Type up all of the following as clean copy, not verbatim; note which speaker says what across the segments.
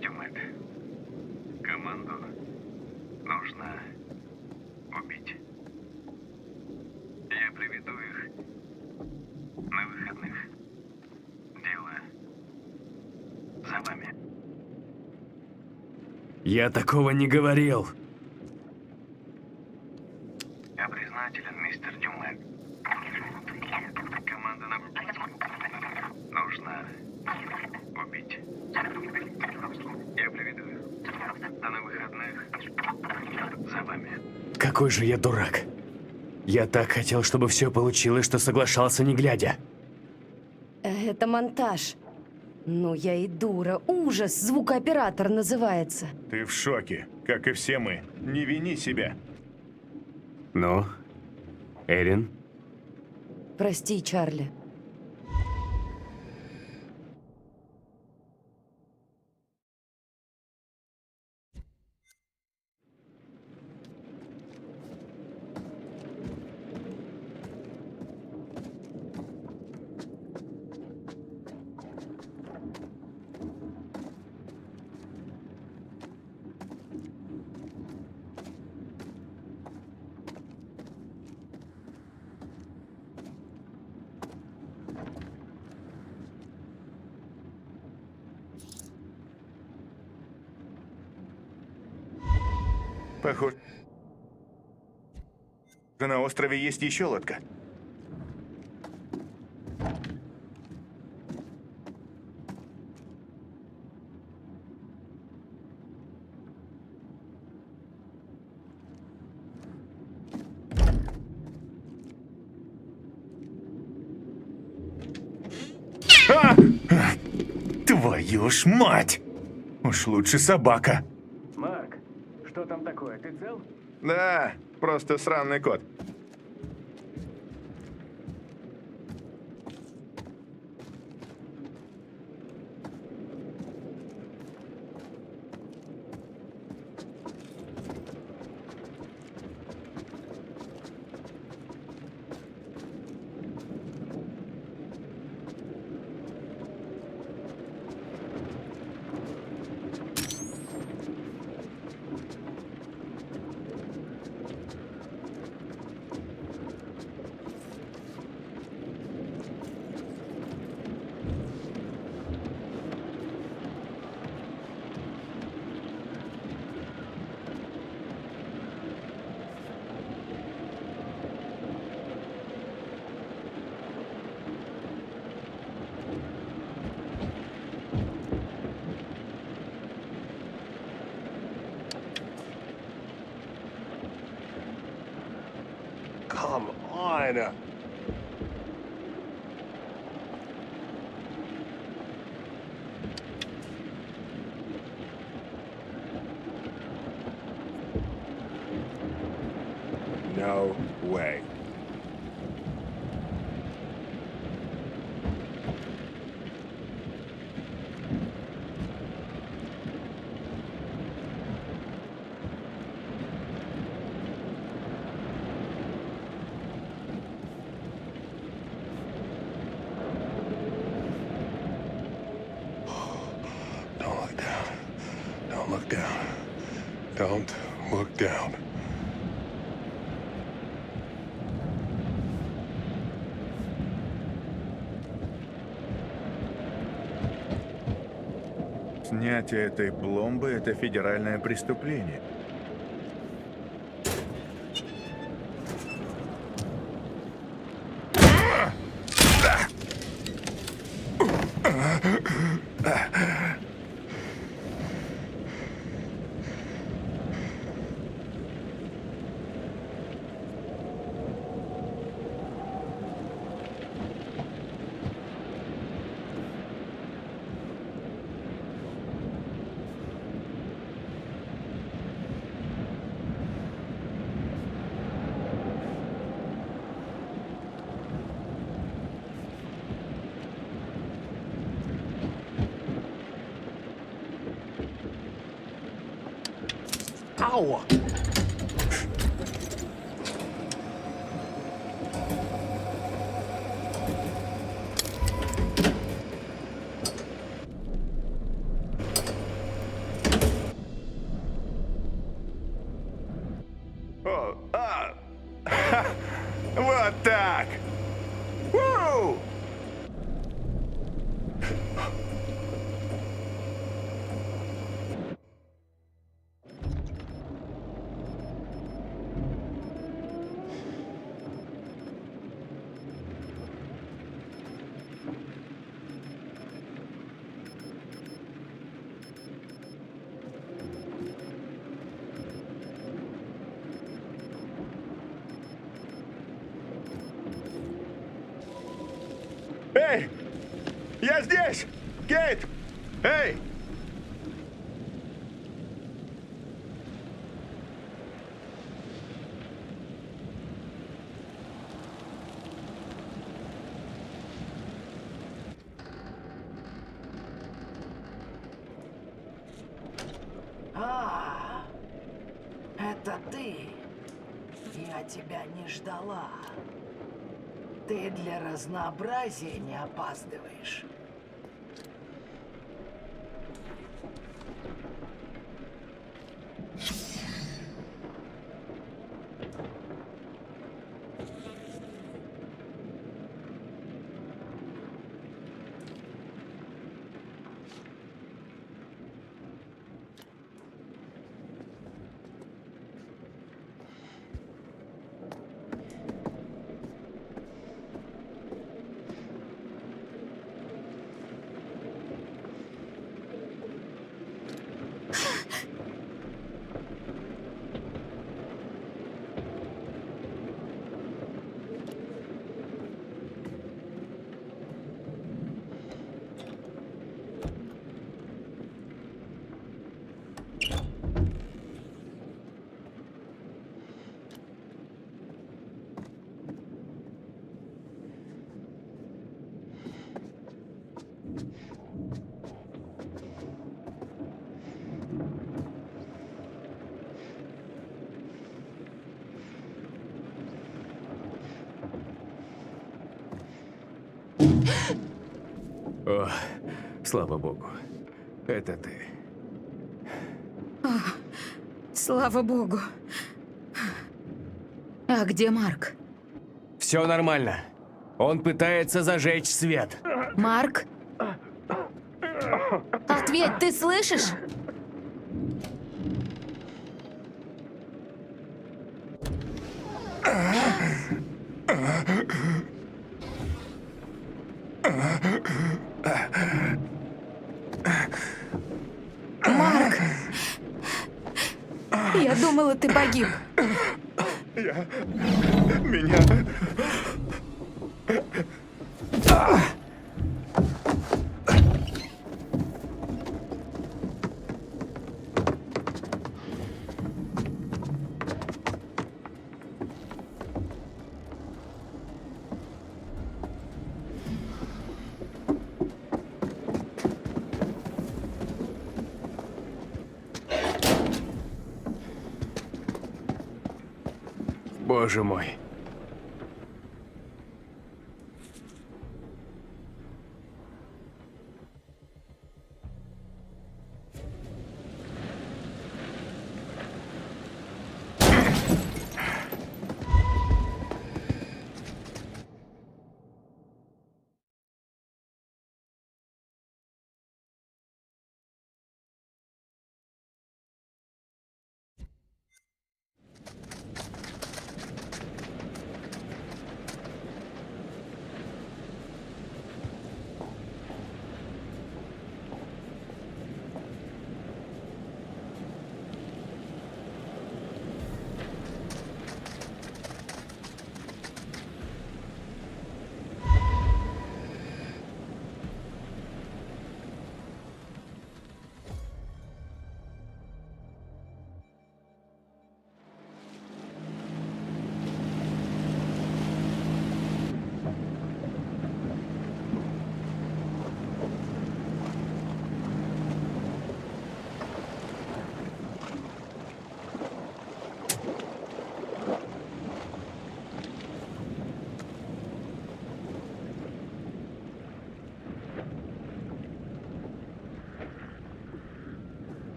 Speaker 1: Дюмек. Команду нужно убить. Я приведу их на выходных. Дело за вами.
Speaker 2: Я такого не говорил.
Speaker 1: Я признателен, мистер Дюмек. Команда нужно убить. Я приведу их. А на выходных за вами.
Speaker 2: Какой же я дурак. Я так хотел, чтобы все получилось, что соглашался не глядя.
Speaker 3: Это монтаж. Ну я и дура. Ужас, звукооператор называется.
Speaker 4: Ты в шоке, как и все мы. Не вини себя.
Speaker 2: Ну, Эрин?
Speaker 3: Прости, Чарли.
Speaker 4: Похоже, на острове есть еще лодка. А! Твою ж мать! Уж лучше собака.
Speaker 5: Марк, что там такое? Ты цел?
Speaker 4: Да, просто сраный кот.
Speaker 5: Come on.
Speaker 4: No way.
Speaker 5: Don't look down. Don't look down. Don't look down.
Speaker 4: Снятие этой пломбы – это федеральное преступление.
Speaker 5: Ow!
Speaker 4: так! Уу! Эй! Я здесь! Кейт! Эй!
Speaker 6: Это ты. Я тебя не ждала. Ты для разнообразия не опаздываешь.
Speaker 2: О, слава богу. Это ты.
Speaker 3: Слава богу. А где Марк?
Speaker 2: Все нормально. Он пытается зажечь свет.
Speaker 3: Марк? Ответь, ты слышишь? Марк! Я думала, ты погиб.
Speaker 4: Меня...
Speaker 2: Боже мой.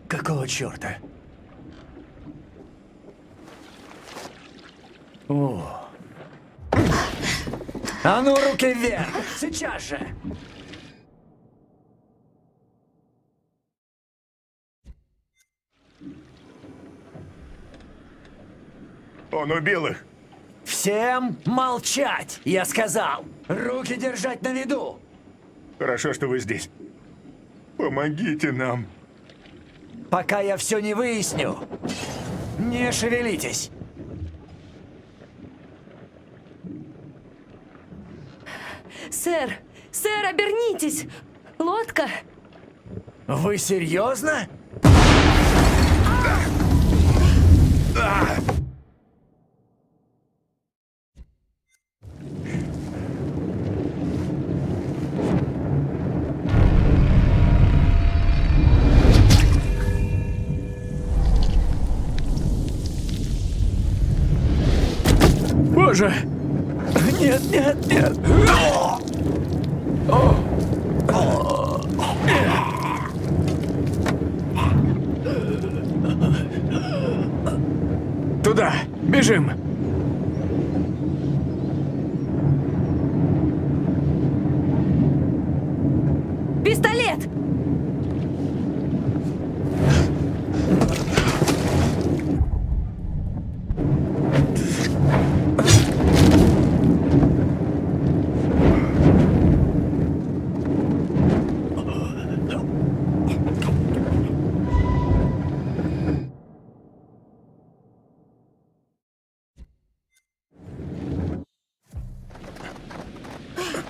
Speaker 2: Какого черта? О. А ну, руки вверх! Сейчас же!
Speaker 4: Он убил их.
Speaker 2: Всем молчать, я сказал! Руки держать на виду!
Speaker 4: Хорошо, что вы здесь. Помогите нам.
Speaker 2: Пока я все не выясню, не шевелитесь!
Speaker 3: Сэр! Сэр, обернитесь! Лодка!
Speaker 2: Вы серьезно? Боже! Нет, нет, нет! Туда! Бежим!
Speaker 3: Пистолет!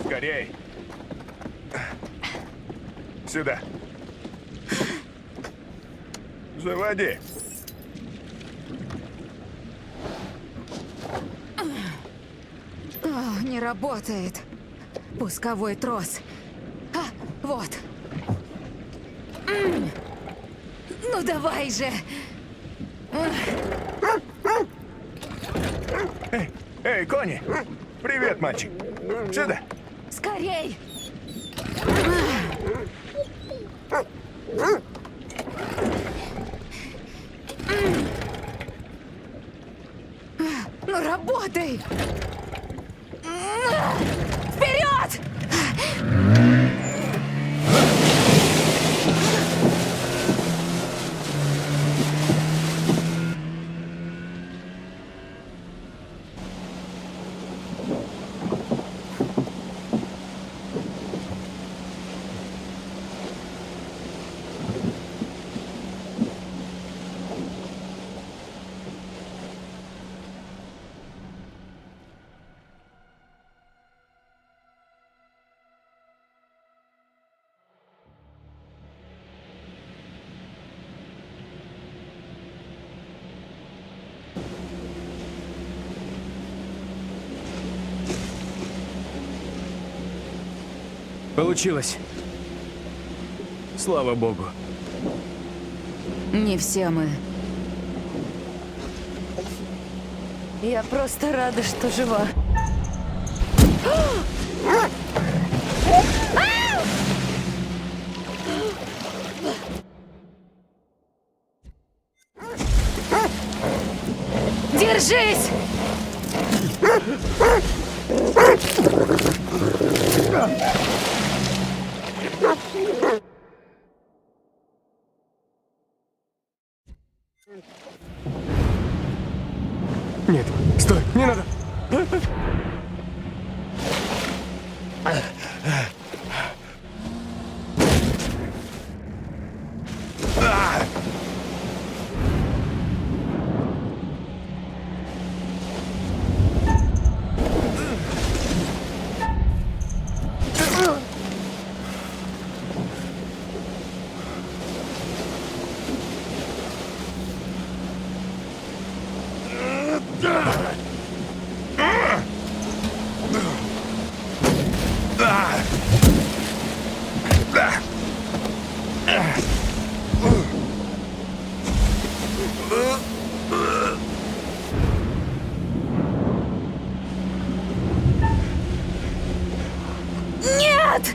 Speaker 4: Скорей. Сюда. Заводи.
Speaker 3: О, не работает. Пусковой трос. А, вот. Ну давай же.
Speaker 4: Эй, Кони! Привет, мальчик. Сюда.
Speaker 3: Скорей. Ну работай. Вперед!
Speaker 2: Получилось. Слава богу.
Speaker 3: Не все мы. Я просто рада, что жива. Держись!
Speaker 2: Нет, стой, не надо.
Speaker 3: Нет!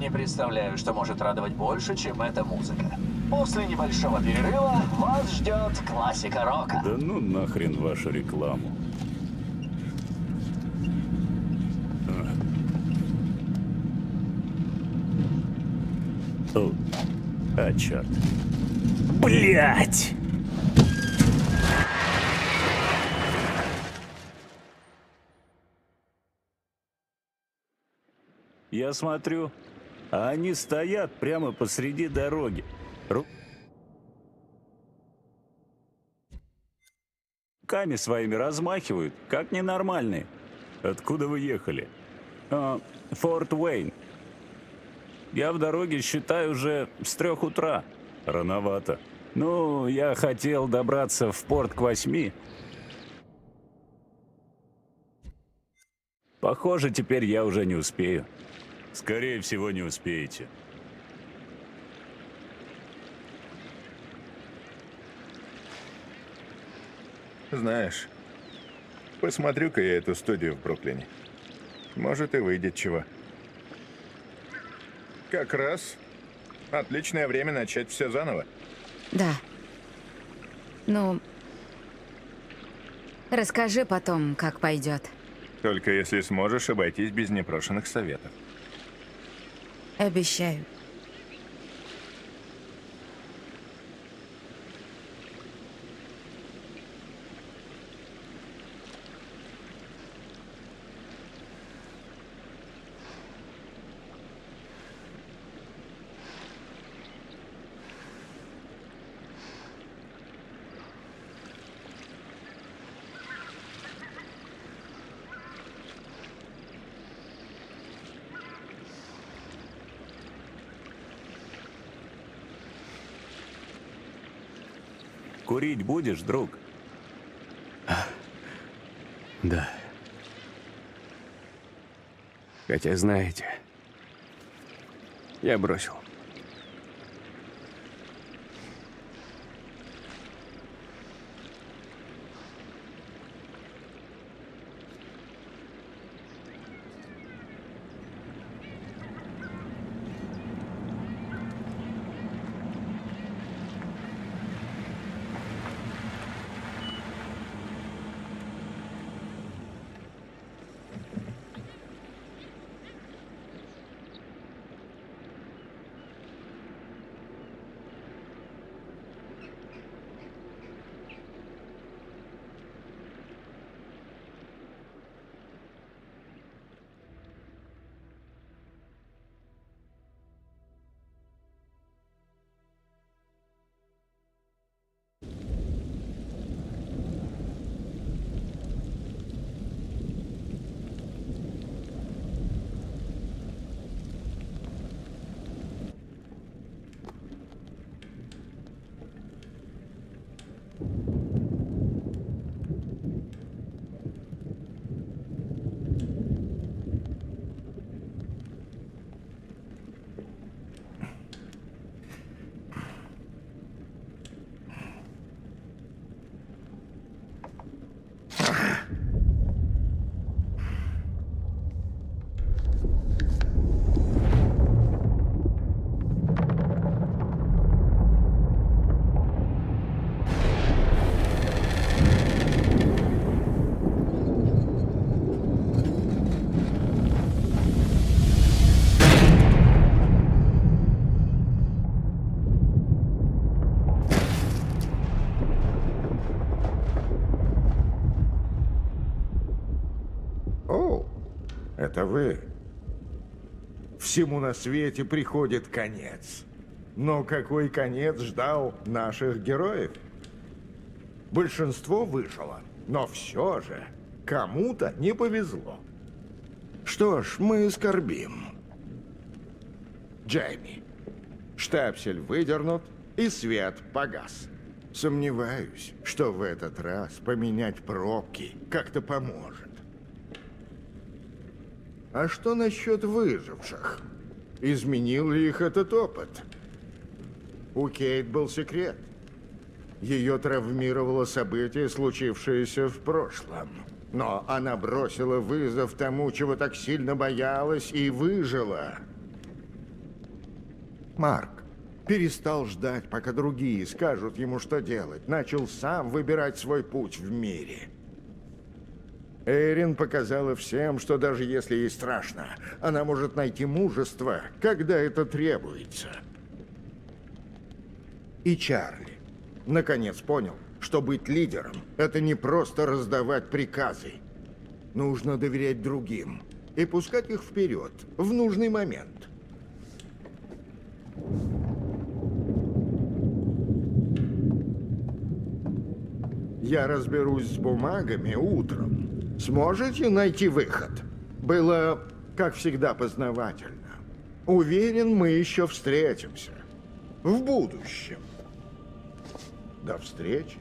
Speaker 7: Не представляю, что может радовать больше, чем эта музыка. После небольшого перерыва вас ждет классика рока.
Speaker 8: Да ну нахрен вашу рекламу. Черт. Блять! Я смотрю, а они стоят прямо посреди дороги. Руками своими размахивают, как ненормальные. Откуда вы ехали? Форт Уэйн. Я в дороге, считай, уже с 3 утра. Рановато. Ну, я хотел добраться в порт к 8. Похоже, теперь я уже не успею. Скорее всего, не успеете.
Speaker 4: Знаешь, посмотрю-ка я эту студию в Бруклине. Может, и выйдет чего. Как раз отличное время начать все заново.
Speaker 3: Да. Ну, расскажи потом, как пойдет.
Speaker 4: Только если сможешь обойтись без непрошенных советов.
Speaker 3: Обещаю.
Speaker 8: Курить будешь, друг?
Speaker 2: Да. Хотя, знаете, я бросил.
Speaker 9: О, это вы. Всему на свете приходит конец. Но какой конец ждал наших героев? Большинство выжило, но все же кому-то не повезло. Что ж, мы скорбим. Джейми, штапсель выдернут, и свет погас. Сомневаюсь, что в этот раз поменять пробки как-то поможет. А что насчет выживших? Изменил ли их этот опыт? У Кейт был секрет. Ее травмировало событие, случившееся в прошлом. Но она бросила вызов тому, чего так сильно боялась, и выжила. Марк перестал ждать, пока другие скажут ему, что делать. Начал сам выбирать свой путь в мире. Эрин показала всем, что даже если ей страшно, она может найти мужество, когда это требуется. И Чарли наконец понял, что быть лидером – это не просто раздавать приказы. Нужно доверять другим и пускать их вперед в нужный момент. Я разберусь с бумагами утром. Сможете найти выход? Было, как всегда, познавательно. Уверен, мы еще встретимся. В будущем. До встречи.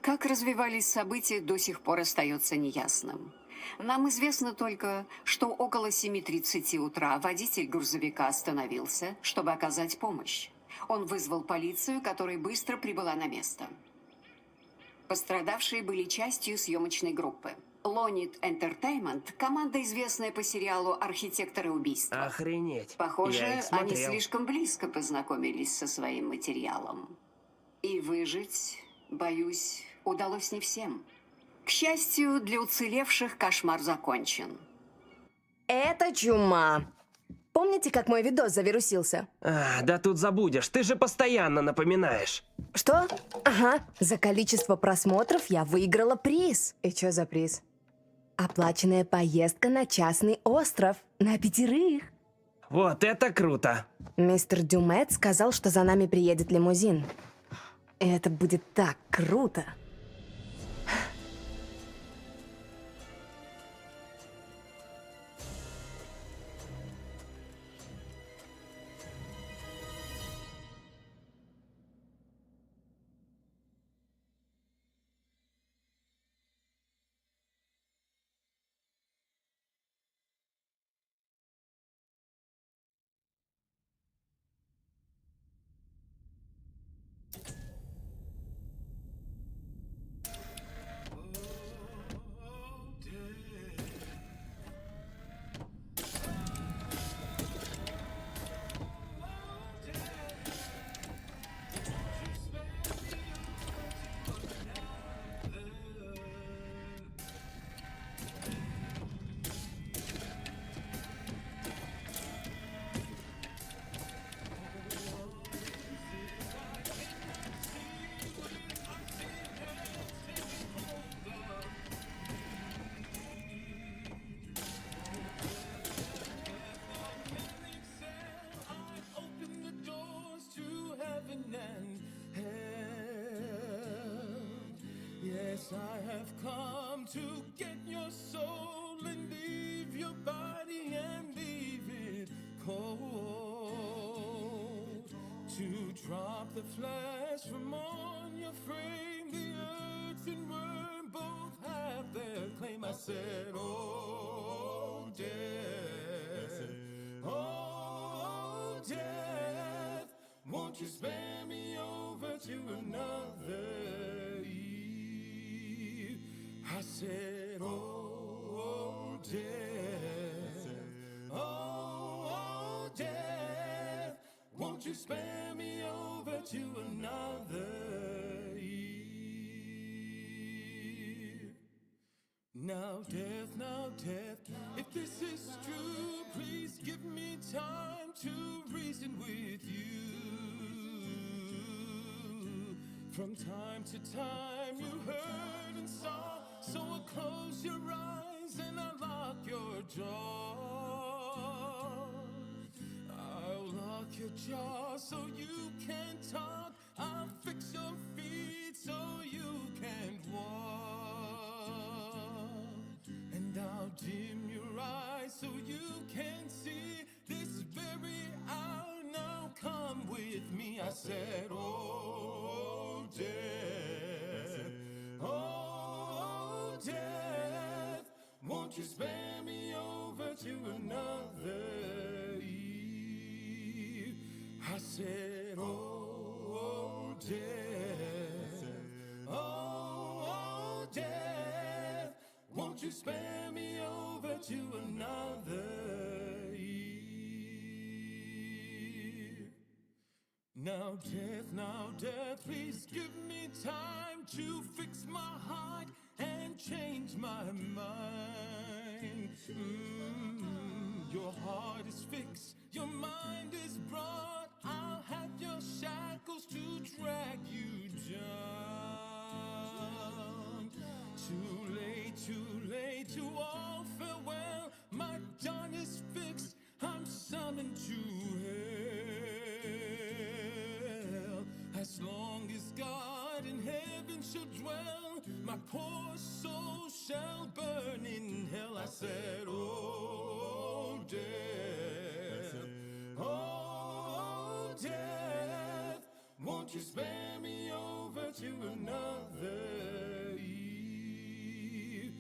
Speaker 10: Как развивались события, до сих пор остается неясным. Нам известно только, что около 7:30 утра водитель грузовика остановился, чтобы оказать помощь. Он вызвал полицию, которая быстро прибыла на место. Пострадавшие были частью съемочной группы. Лонит Entertainment – команда, известная по сериалу «Архитекторы убийства».
Speaker 11: Охренеть.
Speaker 10: Похоже, они слишком близко познакомились со своим материалом. И выжить, боюсь, удалось не всем. К счастью, для уцелевших кошмар закончен.
Speaker 3: Это чума. Помните, как мой видос завирусился?
Speaker 11: Да тут забудешь, ты же постоянно напоминаешь.
Speaker 3: Что? Ага, за количество просмотров я выиграла приз. И что за приз? Оплаченная поездка на частный остров. На 5.
Speaker 11: Вот это круто.
Speaker 3: Мистер Дюмет сказал, что за нами приедет лимузин. И это будет так круто.
Speaker 12: Yes, I have come to get your soul and leave your body and leave it cold. To drop the flesh from on your frame, the earth and worm both have their claim. I said, oh, death, oh, death, won't Won't you spare me over to another Eve? I said, oh, death, oh, death, won't you spare me over to another Eve? Now, death, if this is true, please give me time to reason with you. From time to time you heard and saw, so I close your eyes and I lock your jaw. I'll lock your jaw so you can't talk. I'll fix your feet so you can't walk. And I'll dim your eyes so you can see this very hour. Now come with me. I said, oh, death, oh, death, won't you spare me over to another Eve? I said, oh, death, oh, death, won't you spare me over to another Eve? Now, death, please give me time to fix my heart and change my mind. Your heart is fixed, your mind is brought. I'll have your shackles to drag you down. Too late, to all farewell. My dawn is fixed, I'm summoned to hell. As long as God in heaven shall dwell, my poor soul shall burn in hell. I said, oh, death, oh, death, won't you spare me over to another Eve?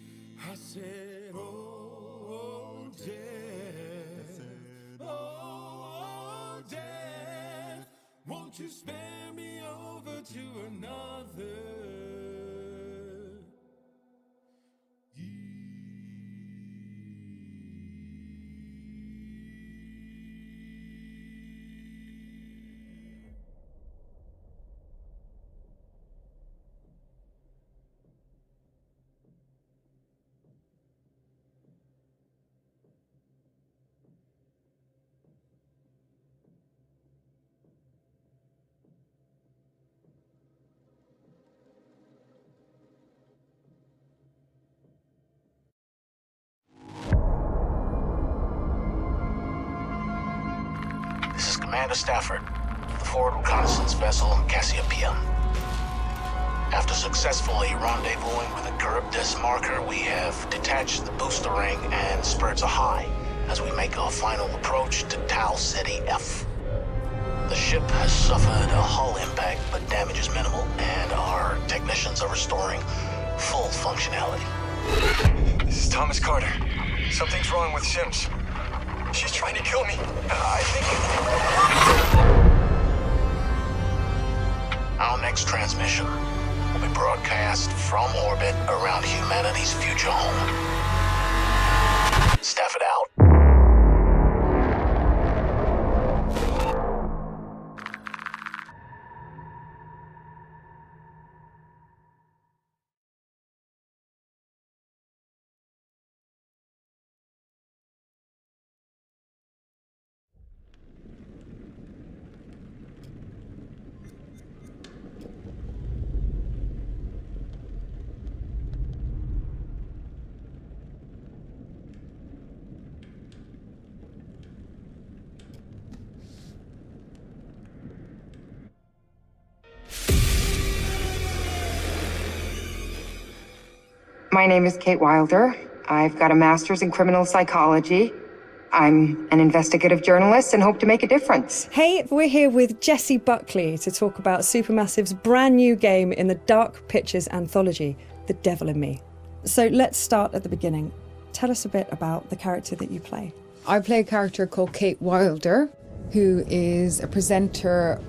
Speaker 12: I said, oh, death, oh, death, won't you spare me over to another
Speaker 13: Commander Stafford, the forward reconnaissance vessel Cassiopeia. After successfully rendezvousing with a Charybdis marker, we have detached the booster ring and spurred to high as we make our final approach to Tau City F. The ship has suffered a hull impact, but damage is minimal, and our technicians are restoring full functionality.
Speaker 14: This is Thomas Carter. Something's wrong with Sims. She's trying to kill me. I think...
Speaker 13: Our next transmission will be broadcast from orbit around humanity's future home. Stafford out.
Speaker 15: My name is Kate Wilder. I've got a master's in criminal psychology. I'm an investigative journalist and hope to make a difference.
Speaker 16: Hey, we're here with Jessie Buckley to talk about Supermassive's brand new game in the Dark Pictures Anthology, The Devil in Me. So let's start at the beginning. Tell us a bit about the character that you play.
Speaker 17: I play a character called Kate Wilder.
Speaker 15: who is a presenter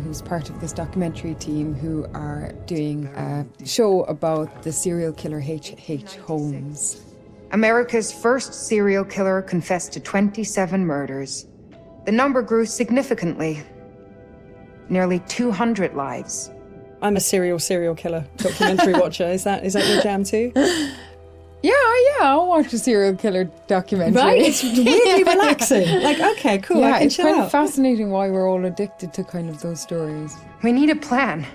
Speaker 15: who's part of this documentary team who are doing a show about the serial killer H.H. Holmes. America's first serial killer confessed to 27 murders. The number grew significantly. Nearly 200 lives.
Speaker 16: I'm a serial killer documentary watcher. Is that your jam too?
Speaker 15: Yeah, I'll watch a serial killer documentary.
Speaker 16: Right, it's really relaxing. Like, okay, cool,
Speaker 15: Yeah,
Speaker 16: I can
Speaker 15: it's
Speaker 16: chill
Speaker 15: kind
Speaker 16: out.
Speaker 15: of fascinating why we're all addicted to kind of those stories. We need a plan.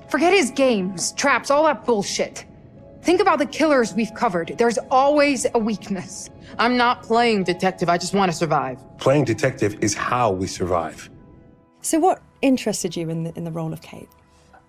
Speaker 15: Forget his games, traps, all that bullshit. Think about the killers we've covered. There's always a weakness.
Speaker 17: I'm not playing detective, I just want to survive.
Speaker 5: Playing detective is how we survive.
Speaker 16: So what interested you in the role of Kate?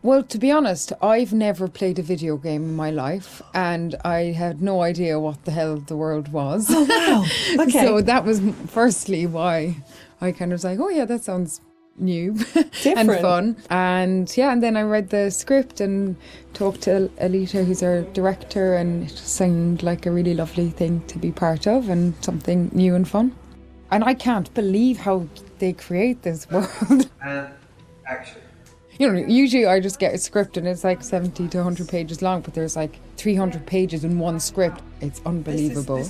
Speaker 15: Well, to be honest, I've never played a video game in my life, and I had no idea what the hell the world was.
Speaker 16: Oh, wow. Okay.
Speaker 15: So that was firstly why I kind of was like, oh yeah, that sounds new and
Speaker 16: Different.
Speaker 15: fun. And yeah, and then I read the script and talked to Alita, who's our director, and it just seemed like a really lovely thing to be part of and something new and fun. And I can't believe how they create this world.
Speaker 18: And action.
Speaker 15: You know, usually I just get a script and it's like 70 to 100 pages long, but there's like 300 pages in one script. It's unbelievable.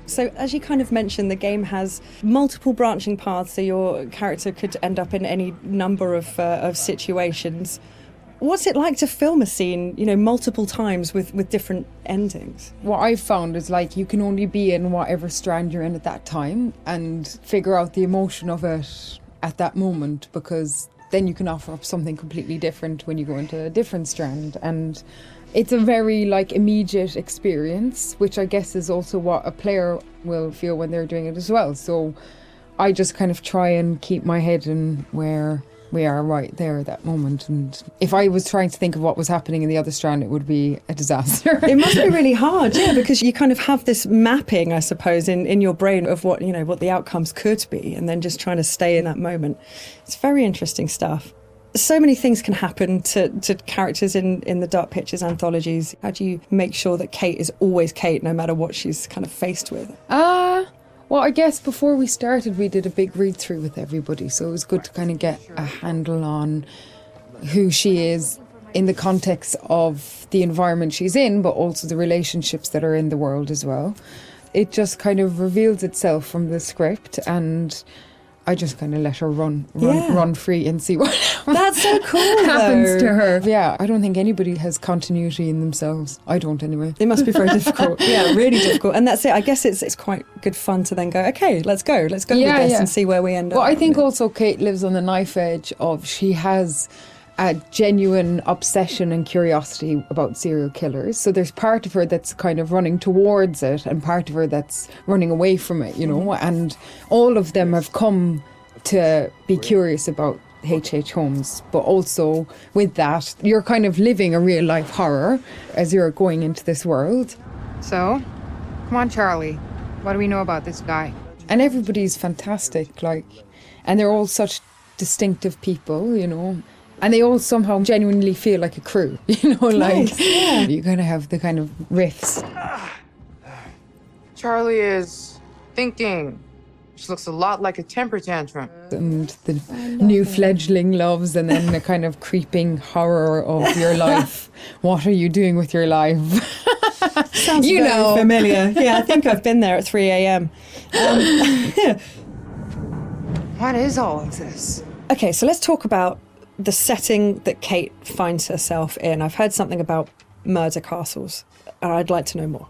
Speaker 16: So as you kind of mentioned, the game has multiple branching paths, so your character could end up in any number of situations. What's it like to film a scene, multiple times with different endings?
Speaker 15: What I've found is like you can only be in whatever strand you're in at that time and figure out the emotion of it at that moment, because then you can offer up something completely different when you go into a different strand. And it's a very immediate experience, which I guess is also what a player will feel when they're doing it as well. So I just kind of try and keep my head in where we are right there at that moment. And if I was trying to think of what was happening in the other strand, it would be a disaster.
Speaker 16: It must be really hard, yeah, because you kind of have this mapping, I suppose, in your brain of what the outcomes could be, and then just trying to stay in that moment. It's very interesting stuff. So many things can happen to characters in the Dark Pictures anthologies. How do you make sure that Kate is always Kate, no matter what she's kind of faced with?
Speaker 15: Well, I guess before we started, we did a big read-through with everybody, so it was good to kind of get a handle on who she is in the context of the environment she's in, but also the relationships that are in the world as well. It just kind of reveals itself from the script, and I just kind of let her run free and see what
Speaker 16: That's so cool,
Speaker 15: happens
Speaker 16: though.
Speaker 15: to her. Yeah, I don't think anybody has continuity in themselves. I don't anyway.
Speaker 16: It must be very difficult. Yeah, really difficult. And that's it. I guess it's quite good fun to then go, okay, let's go with this and see where we end up.
Speaker 15: Well, I think also Kate lives on the knife edge of she has a genuine obsession and curiosity about serial killers. So there's part of her that's kind of running towards it and part of her that's running away from it, and all of them have come to be curious about H.H. Holmes, but also with that, you're kind of living a real life horror as you're going into this world. So, come on, Charlie, what do we know about this guy? And everybody's fantastic, and they're all such distinctive people, and they all somehow genuinely feel like a crew,
Speaker 16: Nice, yeah.
Speaker 15: You kind of have the kind of riffs.
Speaker 17: Charlie is thinking. She looks a lot like a temper tantrum.
Speaker 15: And the new fledgling loves, and then the kind of creeping horror of your life. What are you doing with your life?
Speaker 16: Sounds very familiar. Yeah, I think I've been there at 3 a.m.
Speaker 15: What is all of this?
Speaker 16: Okay, so let's talk about the setting that Kate finds herself in. I've heard something about murder castles, and I'd like to know more.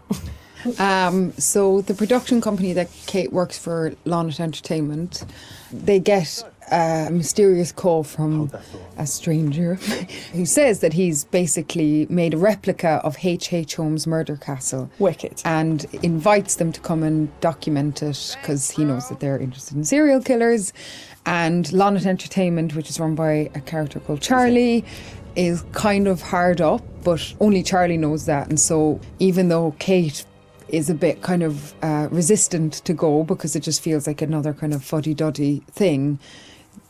Speaker 15: So the production company that Kate works for, Lonnet Entertainment, they get a mysterious call from a stranger who says that he's basically made a replica of H.H. Holmes' murder castle.
Speaker 16: Wicked.
Speaker 15: And invites them to come and document it because he knows that they're interested in serial killers. And Lonnet Entertainment, which is run by a character called Charlie, is kind of hard up, but only Charlie knows that. And so even though Kate is a bit kind of resistant to go because it just feels like another kind of fuddy-duddy thing,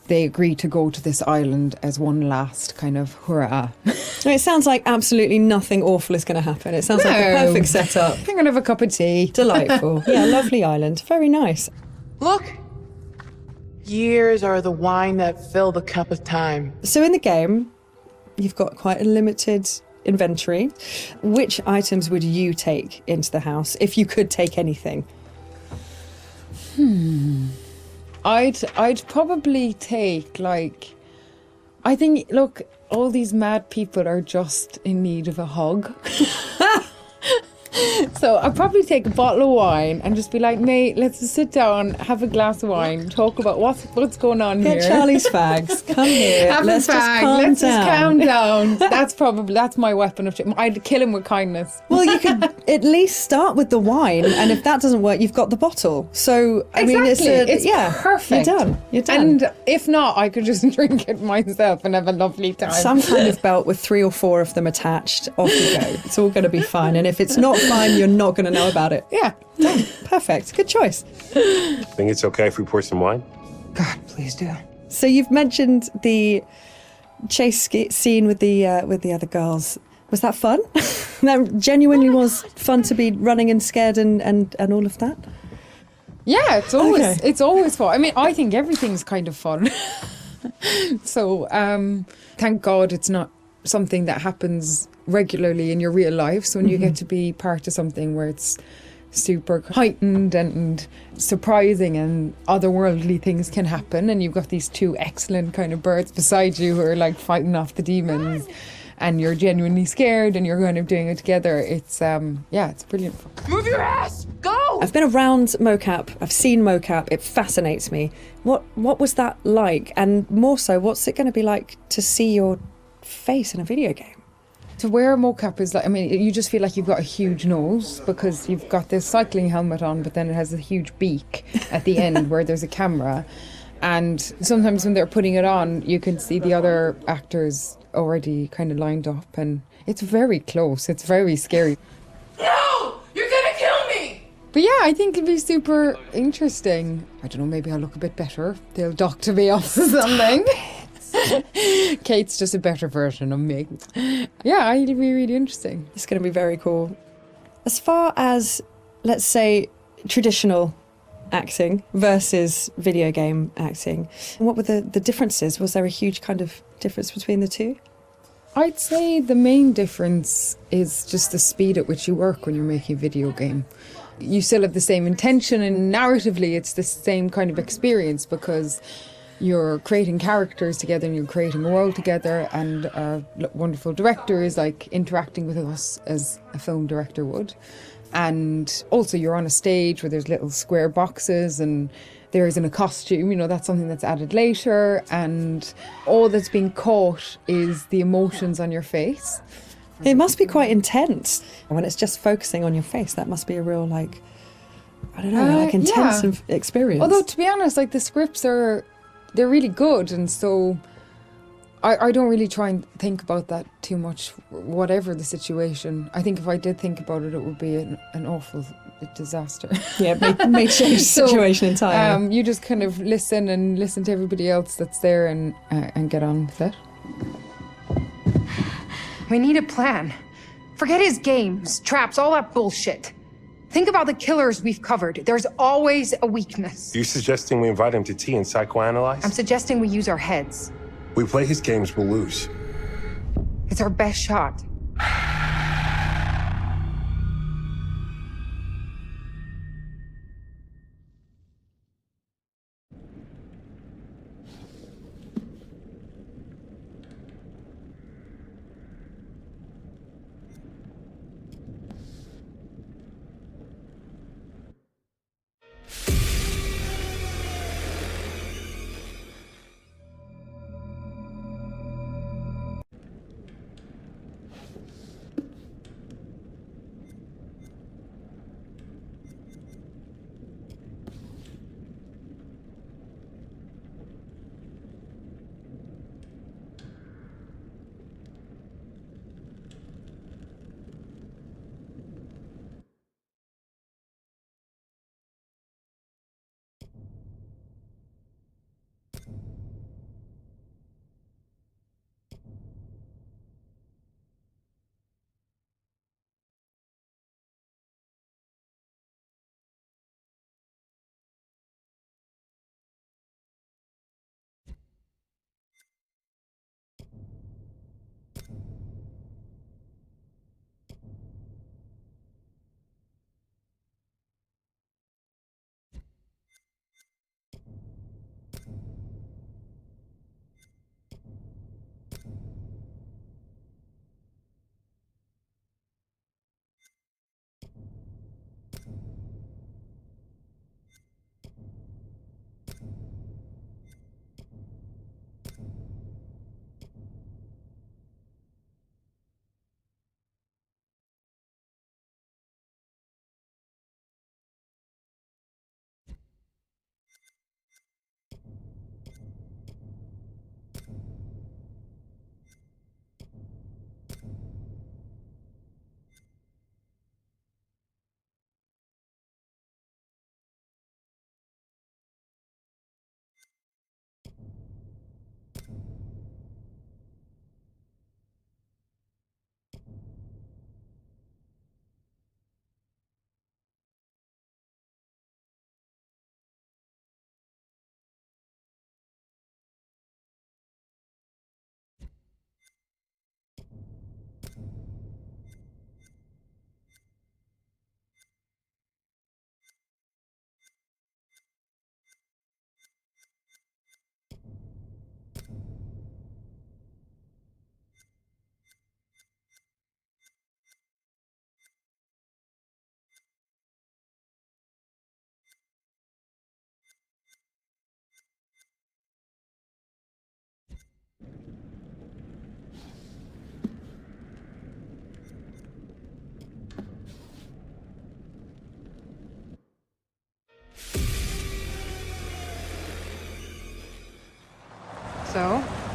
Speaker 15: they agree to go to this island as one last kind of hurrah.
Speaker 16: It sounds like absolutely nothing awful is going to happen. It sounds like a perfect setup.
Speaker 15: I'm going to have a cup of tea.
Speaker 16: Delightful. Yeah, lovely island. Very nice.
Speaker 17: Look! Years are the wine that fill the cup of time.
Speaker 16: So in the game, you've got quite a limited inventory. Which items would you take into the house if you could take anything?
Speaker 15: I'd probably take, like, I think, look, all these mad people are just in need of a hug. So I'd probably take a bottle of wine and just be like, mate, let's just sit down, have a glass of wine, talk about what's going on here.
Speaker 16: Get Charlie's fags. Come here.
Speaker 15: Have
Speaker 16: let's
Speaker 15: a fag. Let's just calm down. That's my weapon of choice. I'd kill him with kindness.
Speaker 16: Well, you could at least start with the wine, and if that doesn't work, you've got the bottle. So I mean, it's
Speaker 15: perfect.
Speaker 16: You're done. You're done.
Speaker 15: And if not, I could just drink it myself and have a lovely time.
Speaker 16: Some kind of belt with 3 or 4 of them attached. Off you go. It's all going to be fine. And if it's not fine, you're not going to know about it.
Speaker 15: Yeah.
Speaker 16: Done. Perfect. Good choice.
Speaker 18: Think it's okay if we pour some wine?
Speaker 17: God, please do.
Speaker 16: So you've mentioned the chase scene with the other girls. Was that fun? That genuinely was fun to be running and scared and all of that?
Speaker 15: Yeah, it's always fun. I mean, I think everything's kind of fun. So thank God it's not something that happens regularly in your real life. So when you get to be part of something where it's super heightened and surprising and otherworldly things can happen, and you've got these 2 excellent kind of birds beside you who are like fighting off the demons, and you're genuinely scared and you're kind of doing it together, it's it's brilliant.
Speaker 17: Move your ass! Go!
Speaker 16: I've been around mocap. I've seen mocap. It fascinates me. What was that like? And more so, what's it going to be like to see your face in a video game?
Speaker 15: To wear a mocap is like, I mean, you just feel like you've got a huge nose because you've got this cycling helmet on, but then it has a huge beak at the end where there's a camera. And sometimes when they're putting it on, you can see the other actors already kind of lined up, and it's very close. It's very scary.
Speaker 17: No! You're gonna kill me!
Speaker 15: But yeah, I think it'd be super interesting. I don't know, maybe I'll look a bit better. They'll doctor me off or something. Kate's just a better version of me. Yeah, it'll be really interesting.
Speaker 16: It's going to be very cool. As far as, let's say, traditional acting versus video game acting, what were the differences? Was there a huge kind of difference between the two?
Speaker 15: I'd say the main difference is just the speed at which you work when you're making a video game. You still have the same intention, and narratively it's the same kind of experience because you're creating characters together and you're creating a world together, and our wonderful director is like interacting with us as a film director would. And also you're on a stage where there's little square boxes and there isn't a costume, you know, that's something that's added later, and all that's being caught is the emotions on your face.
Speaker 16: It must be quite intense. When it's just focusing on your face, that must be a real, like, I don't know, like intensive experience.
Speaker 15: Although, to be honest, like the scripts they're really good, and so I don't really try and think about that too much, whatever the situation. I think if I did think about it, it would be an awful disaster.
Speaker 16: Yeah, may change the situation entirely.
Speaker 15: You just kind of listen to everybody else that's there and get on with it.
Speaker 17: We need a plan. Forget his games, traps, all that bullshit. Think about the killers we've covered. There's always a weakness.
Speaker 18: You suggesting we invite him to tea and psychoanalyze?
Speaker 17: I'm suggesting we use our heads.
Speaker 18: We play his games, we'll lose.
Speaker 17: It's our best shot.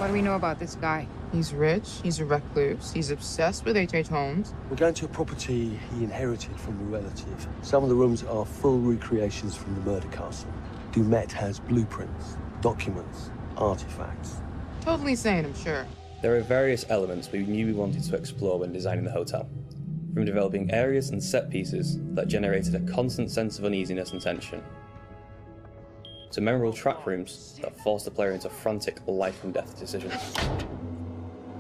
Speaker 17: What do we know about this guy? He's rich, he's a recluse, he's obsessed with H.H. Holmes.
Speaker 19: We're going to a property he inherited from a relative. Some of the rooms are full recreations from the murder castle. Dumet has blueprints, documents, artifacts.
Speaker 17: Totally sane, I'm sure.
Speaker 20: There are various elements we knew we wanted to explore when designing the hotel. From developing areas and set pieces that generated a constant sense of uneasiness and tension, to memorable trap rooms that forced the player into frantic life and death decisions.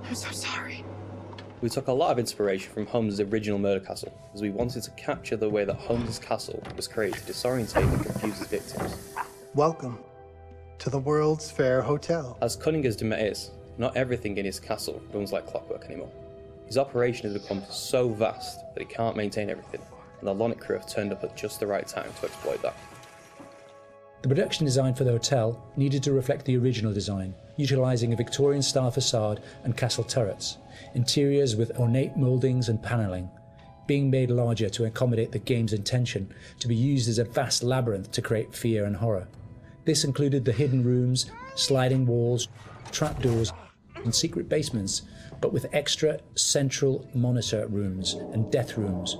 Speaker 17: I'm so sorry.
Speaker 20: We took a lot of inspiration from Holmes' original murder castle, as we wanted to capture the way that Holmes' castle was created to disorientate and confuse his victims.
Speaker 21: Welcome to the World's Fair Hotel.
Speaker 20: As cunning as Dumet is, not everything in his castle runs like clockwork anymore. His operation has become so vast that he can't maintain everything, and the Lonnet crew have turned up at just the right time to exploit that.
Speaker 22: The production design for the hotel needed to reflect the original design, utilising a Victorian-style facade and castle turrets, interiors with ornate mouldings and panelling, being made larger to accommodate the game's intention to be used as a vast labyrinth to create fear and horror. This included the hidden rooms, sliding walls, trapdoors, and secret basements, but with extra central monitor rooms and death rooms,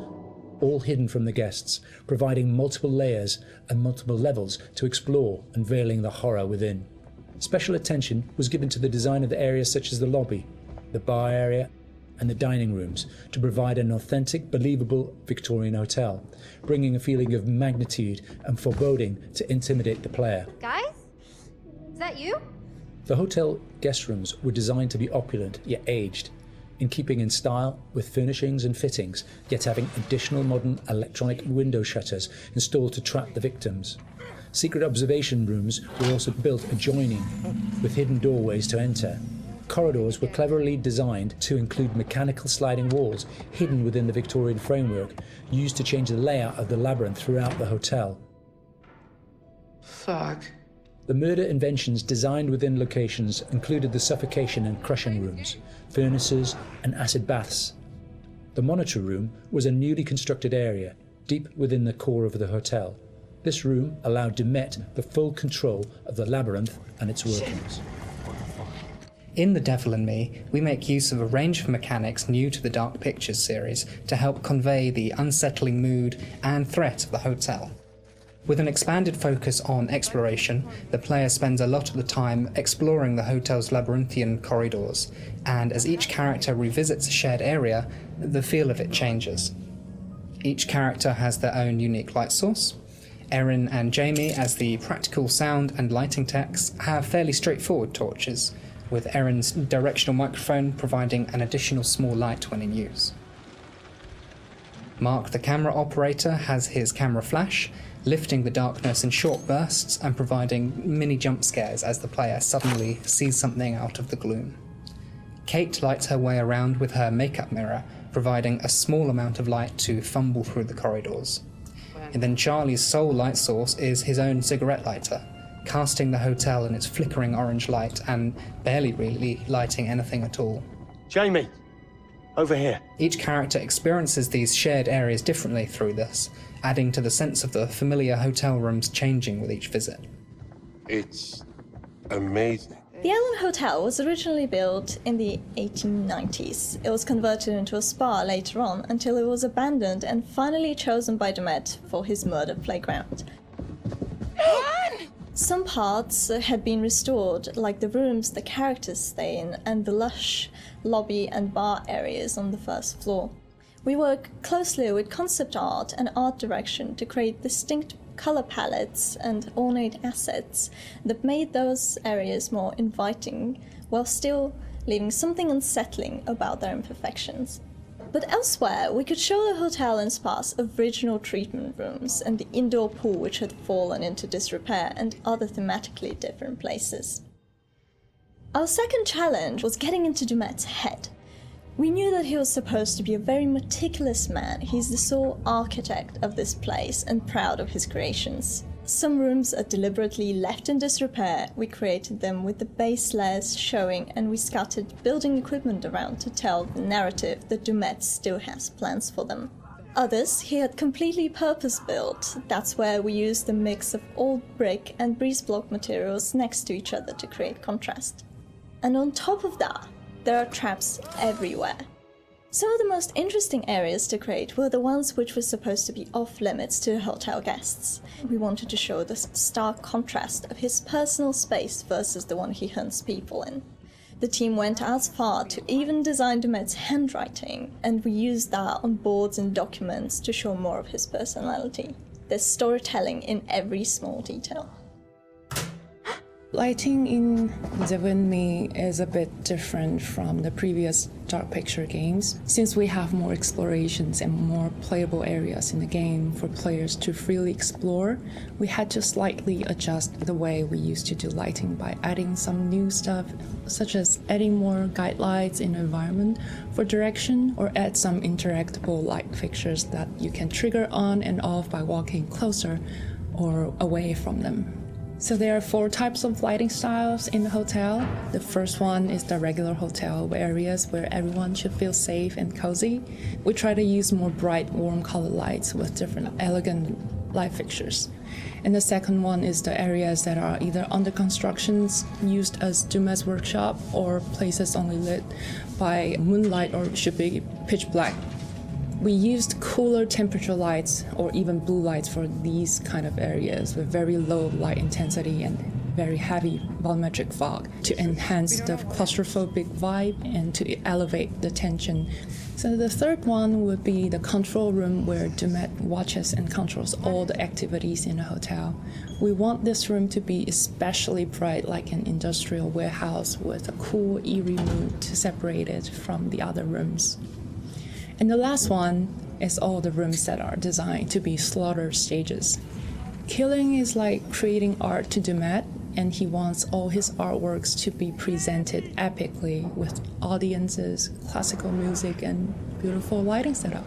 Speaker 22: all hidden from the guests, providing multiple layers and multiple levels to explore, unveiling the horror within. Special attention was given to the design of the areas such as the lobby, the bar area, and the dining rooms to provide an authentic, believable Victorian hotel, bringing a feeling of magnitude and foreboding to intimidate the player.
Speaker 23: Guys? Is that you?
Speaker 22: The hotel guest rooms were designed to be opulent yet aged, in keeping in style with furnishings and fittings, yet having additional modern electronic window shutters installed to trap the victims. Secret observation rooms were also built adjoining, with hidden doorways to enter. Corridors were cleverly designed to include mechanical sliding walls hidden within the Victorian framework, used to change the layout of the labyrinth throughout the hotel.
Speaker 17: Fuck.
Speaker 22: The murder inventions designed within locations included the suffocation and crushing rooms, furnaces, and acid baths. The monitor room was a newly constructed area, deep within the core of the hotel. This room allowed Dumet the full control of the labyrinth and its workings.
Speaker 24: In The Devil and Me, we make use of a range of mechanics new to the Dark Pictures series to help convey the unsettling mood and threat of the hotel. With an expanded focus on exploration, the player spends a lot of the time exploring the hotel's labyrinthian corridors, and as each character revisits a shared area, the feel of it changes. Each character has their own unique light source. Erin and Jamie, as the practical sound and lighting techs, have fairly straightforward torches, with Erin's directional microphone providing an additional small light when in use. Mark, the camera operator, has his camera flash, lifting the darkness in short bursts and providing mini jump scares as the player suddenly sees something out of the gloom. Kate lights her way around with her makeup mirror, providing a small amount of light to fumble through the corridors. And then Charlie's sole light source is his own cigarette lighter, casting the hotel in its flickering orange light and barely really lighting anything at all.
Speaker 19: Jamie, over here.
Speaker 24: Each character experiences these shared areas differently through this, adding to the sense of the familiar hotel rooms changing with each visit.
Speaker 18: It's amazing.
Speaker 25: The Allen Hotel was originally built in the 1890s. It was converted into a spa later on until it was abandoned and finally chosen by Dumet for his murder playground. Some parts had been restored, like the rooms the characters stay in and the lush lobby and bar areas on the first floor. We work closely with concept art and art direction to create distinct color palettes and ornate assets that made those areas more inviting, while still leaving something unsettling about their imperfections. But elsewhere, we could show the hotel and spa's original treatment rooms and the indoor pool which had fallen into disrepair and other thematically different places. Our second challenge was getting into Dumet's head. We knew that he was supposed to be a very meticulous man. He's the sole architect of this place and proud of his creations. Some rooms are deliberately left in disrepair. We created them with the base layers showing, and we scattered building equipment around to tell the narrative that Dumet still has plans for them. Others he had completely purpose-built. That's where we used a mix of old brick and breeze block materials next to each other to create contrast. And on top of that, there are traps everywhere. Some of the most interesting areas to create were the ones which were supposed to be off limits to hotel guests. We wanted to show the stark contrast of his personal space versus the one he hunts people in. The team went as far to even design Dumet's handwriting, and we used that on boards and documents to show more of his personality. There's storytelling in every small detail.
Speaker 1: Lighting in Devil in Me is a bit different from the previous Dark Picture games, since we have more explorations and more playable areas in the game for players to freely explore. We had to slightly adjust the way we used to do lighting by adding some new stuff, such as adding more guide lights in the environment for direction, or add some interactable light fixtures that you can trigger on and off by walking closer or away from them. So there are 4 types of lighting styles in the hotel. The first one is the regular hotel areas where everyone should feel safe and cozy. We try to use more bright, warm color lights with different elegant light fixtures. And the second one is the areas that are either under constructions, used as Dumet's workshop, or places only lit by moonlight or should be pitch black. We used cooler temperature lights or even blue lights for these kind of areas with very low light intensity and very heavy volumetric fog to enhance the claustrophobic vibe and to elevate the tension. So the third one would be the control room where Dumet watches and controls all the activities in the hotel. We want this room to be especially bright, like an industrial warehouse with a cool, eerie mood to separate it from the other rooms. And the last one is all the rooms that are designed to be slaughter stages. Killing is like creating art to Dumet, and he wants all his artworks to be presented epically with audiences, classical music, and beautiful lighting setup.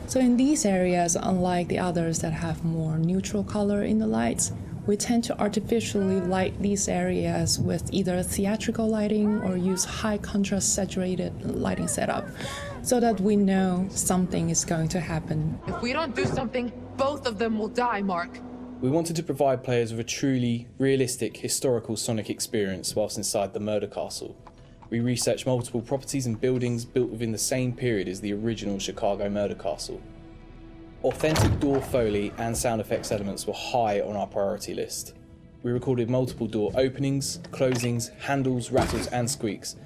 Speaker 1: So in these areas, unlike the others that have more neutral color in the lights, we tend to artificially light these areas with either theatrical lighting or use high contrast saturated lighting setup, so that we know something is going to happen.
Speaker 4: If we don't do something, both of them will die, Mark.
Speaker 20: We wanted to provide players with a truly realistic historical Sonic experience whilst inside the murder castle. We researched multiple properties and buildings built within the same period as the original Chicago murder castle. Authentic door foley and sound effects elements were high on our priority list. We recorded multiple door openings, closings, handles, rattles and squeaks.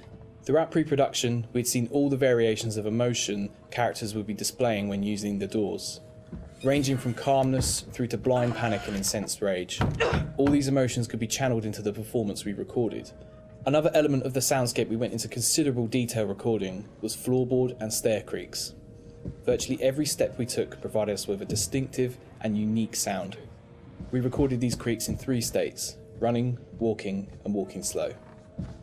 Speaker 20: Throughout pre-production, we'd seen all the variations of emotion characters would be displaying when using the doors, ranging from calmness through to blind panic and incensed rage. All these emotions could be channeled into the performance we recorded. Another element of the soundscape we went into considerable detail recording was floorboard and stair creaks. Virtually every step we took provided us with a distinctive and unique sound. We recorded these creaks in 3 states: running, walking, and walking slow.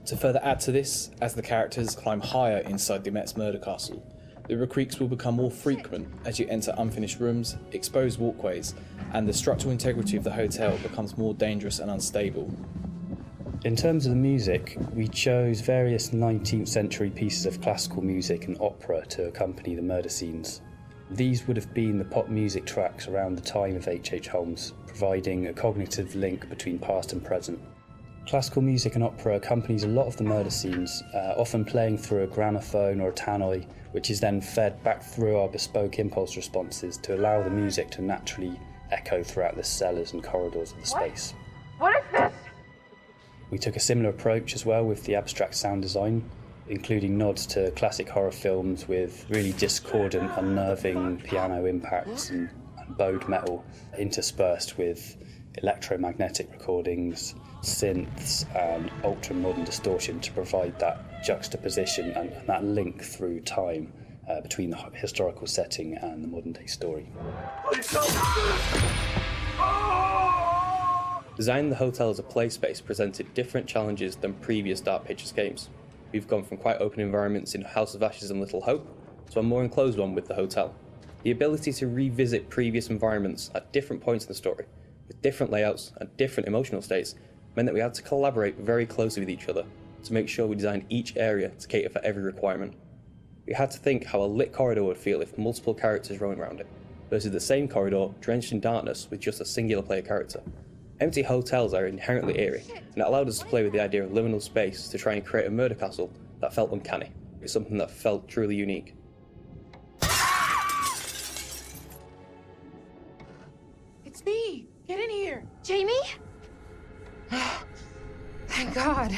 Speaker 20: To further add to this, as the characters climb higher inside Dumet's murder castle, the creaks will become more frequent as you enter unfinished rooms, exposed walkways, and the structural integrity of the hotel becomes more dangerous and unstable.
Speaker 6: In terms of the music, we chose various 19th century pieces of classical music and opera to accompany the murder scenes. These would have been the pop music tracks around the time of H.H. Holmes, providing a cognitive link between past and present. Classical music and opera accompanies a lot of the murder scenes, often playing through a gramophone or a tannoy, which is then fed back through our bespoke impulse responses to allow the music to naturally echo throughout the cellars and corridors of the space.
Speaker 4: What is this?
Speaker 6: We took a similar approach as well with the abstract sound design, including nods to classic horror films with really discordant, unnerving piano impacts and bowed metal interspersed with electromagnetic recordings, synths and ultra-modern distortion to provide that juxtaposition and that link through time between the historical setting and the modern-day story.
Speaker 20: Designing the hotel as a play space presented different challenges than previous Dark Pictures games. We've gone from quite open environments in House of Ashes and Little Hope to a more enclosed one with the hotel. The ability to revisit previous environments at different points in the story, with different layouts and different emotional states, meant that we had to collaborate very closely with each other to make sure we designed each area to cater for every requirement. We had to think how a lit corridor would feel if multiple characters roaming around it, versus the same corridor drenched in darkness with just a singular player character. Empty hotels are inherently eerie, and it allowed us to play with the idea of liminal space to try and create a murder castle that felt uncanny. It's something that felt truly unique.
Speaker 17: It's me! Get in here! Jamie? Thank God.